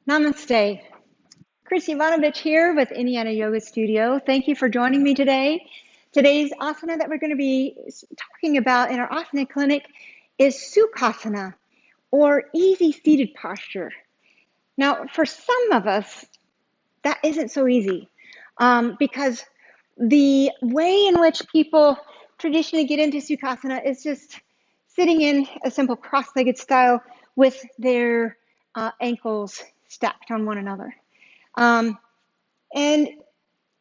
Namaste. Chris Ivanovich here with Indiana Yoga Studio. Thank you for joining me today. Today's asana that we're going to be talking about in our Asana Clinic is Sukasana, or easy seated posture. Now, for some of us, that isn't so easy because the way in which people traditionally get into Sukasana is just sitting in a simple cross-legged style with their ankles stacked on one another. Um, and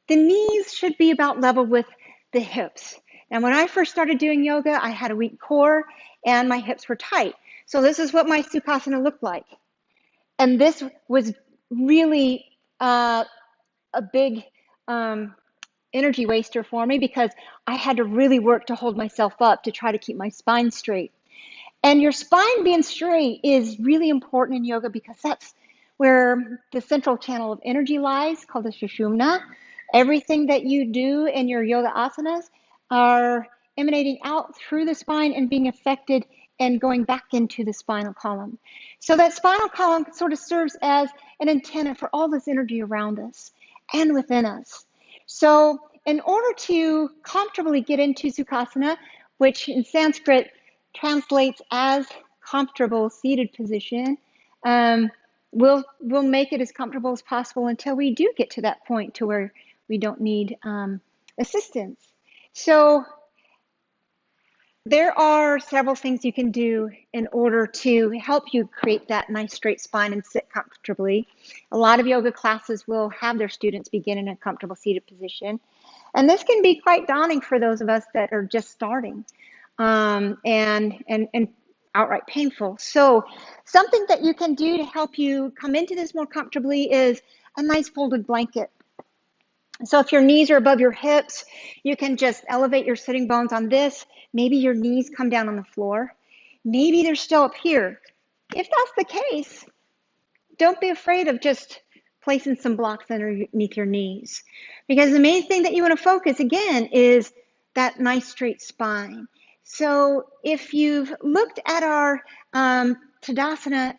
the knees should be about level with the hips. Now, when I first started doing yoga, I had a weak core and my hips were tight. So this is what my Sukhasana looked like. And this was really a big energy waster for me because I had to really work to hold myself up to try to keep my spine straight. And your spine being straight is really important in yoga because that's where the central channel of energy lies, called the Sushumna. Everything that you do in your yoga asanas are emanating out through the spine and being affected and going back into the spinal column. So that spinal column sort of serves as an antenna for all this energy around us and within us. So in order to comfortably get into Sukhasana, which in Sanskrit translates as comfortable seated position, we'll make it as comfortable as possible until we do get to that point to where we don't need assistance. So there are several things you can do in order to help you create that nice straight spine and sit comfortably. A lot of yoga classes will have their students begin in a comfortable seated position. And this can be quite daunting for those of us that are just starting and outright painful. So something that you can do to help you come into this more comfortably is a nice folded blanket. So if your knees are above your hips, you can just elevate your sitting bones on this. Maybe your knees come down on the floor. Maybe they're still up here. If that's the case, don't be afraid of just placing some blocks underneath your knees. Because the main thing that you want to focus, again, is that nice straight spine. So if you've looked at our Tadasana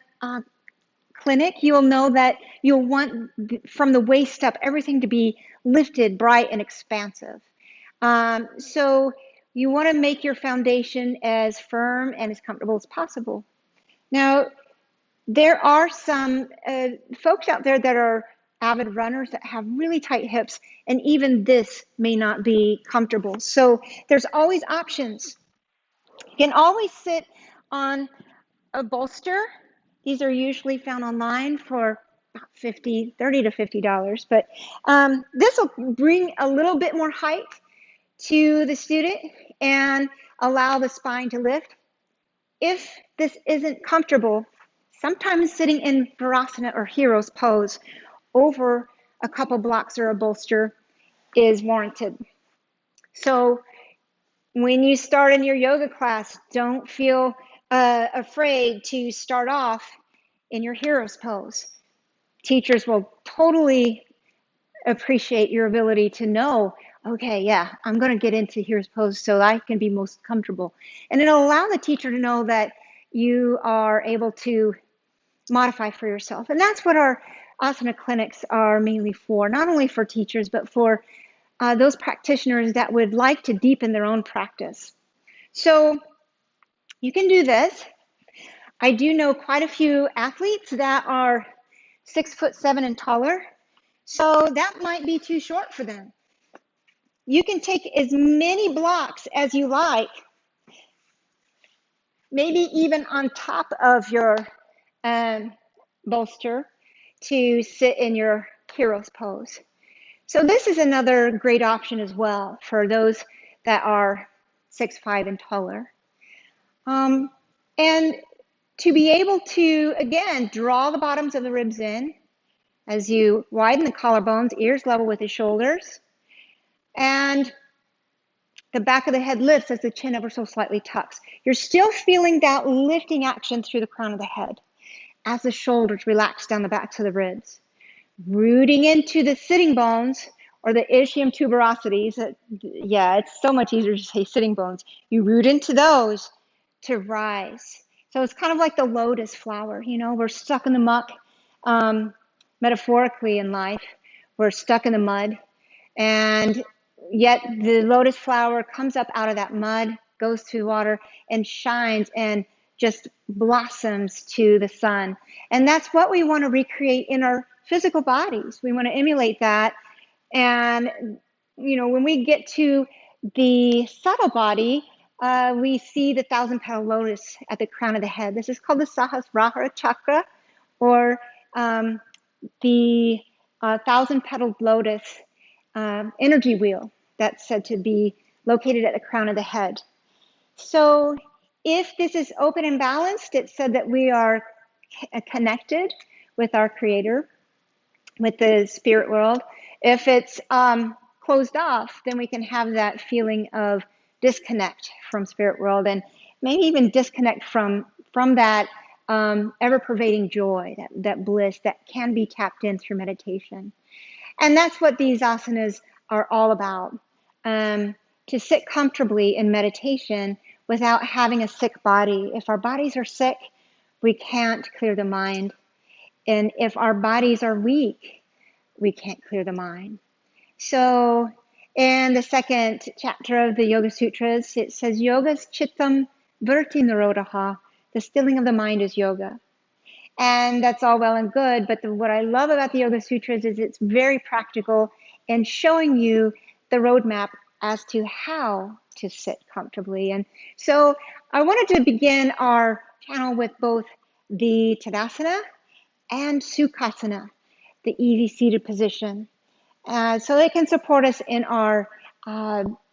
Clinic, you'll know that you'll want from the waist up everything to be lifted, bright, and expansive. So you want to make your foundation as firm and as comfortable as possible. Now, there are some folks out there that are avid runners that have really tight hips, and even this may not be comfortable. So there's always options. You can always sit on a bolster. These are usually found online for about $30 to $50, but this will bring a little bit more height to the student and allow the spine to lift. If this isn't comfortable, sometimes sitting in Virasana or Hero's pose over a couple blocks or a bolster is warranted. So when you start in your yoga class, don't feel afraid to start off in your Hero's pose. Teachers will totally appreciate your ability to know, okay, yeah, I'm going to get into Hero's pose so I can be most comfortable. And it'll allow the teacher to know that you are able to modify for yourself. And that's what our asana clinics are mainly for, not only for teachers, but for those practitioners that would like to deepen their own practice. So you can do this. I do know quite a few athletes that are 6'7" and taller, so that might be too short for them. You can take as many blocks as you like, maybe even on top of your bolster to sit in your Hero's pose. So this is another great option as well for those that are 6'5" and taller. And to be able to, again, draw the bottoms of the ribs in as you widen the collarbones, ears level with the shoulders, and the back of the head lifts as the chin ever so slightly tucks. You're still feeling that lifting action through the crown of the head as the shoulders relax down the backs of the ribs. Rooting into the sitting bones or the ischium tuberosities. Yeah, it's so much easier to say sitting bones. You root into those to rise. So it's kind of like the lotus flower, you know, we're stuck in the muck metaphorically in life. We're stuck in the mud, and yet the lotus flower comes up out of that mud, goes through water, and shines and just blossoms to the sun. And that's what we want to recreate in our physical bodies. We want to emulate that. And, when we get to the subtle body, we see the thousand petal lotus at the crown of the head. This is called the Sahasrara chakra, or the thousand petaled lotus energy wheel that's said to be located at the crown of the head. So if this is open and balanced, it's said that we are connected with our creator, with the spirit world. If it's closed off, then we can have that feeling of disconnect from spirit world, and maybe even disconnect from that ever-pervading joy, that bliss that can be tapped in through meditation. And that's what these asanas are all about. To sit comfortably in meditation without having a sick body. If our bodies are sick, we can't clear the mind. And if our bodies are weak, we can't clear the mind. So in the second chapter of the Yoga Sutras, it says, Yoga's chittam vritti nirodha. The stilling of the mind is yoga. And that's all well and good, but what I love about the Yoga Sutras is it's very practical and showing you the roadmap as to how to sit comfortably. And so I wanted to begin our channel with both the Tadasana and Sukasana, the easy seated position, so they can support us in our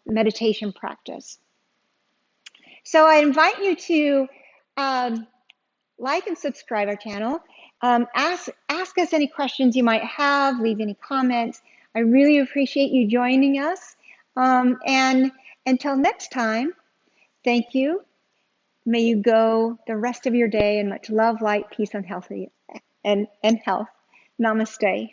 meditation practice. So I invite you to like and subscribe our channel. Ask us any questions you might have, leave any comments. I really appreciate you joining us. And until next time, thank you. May you go the rest of your day in much love, light, peace, and health. Namaste.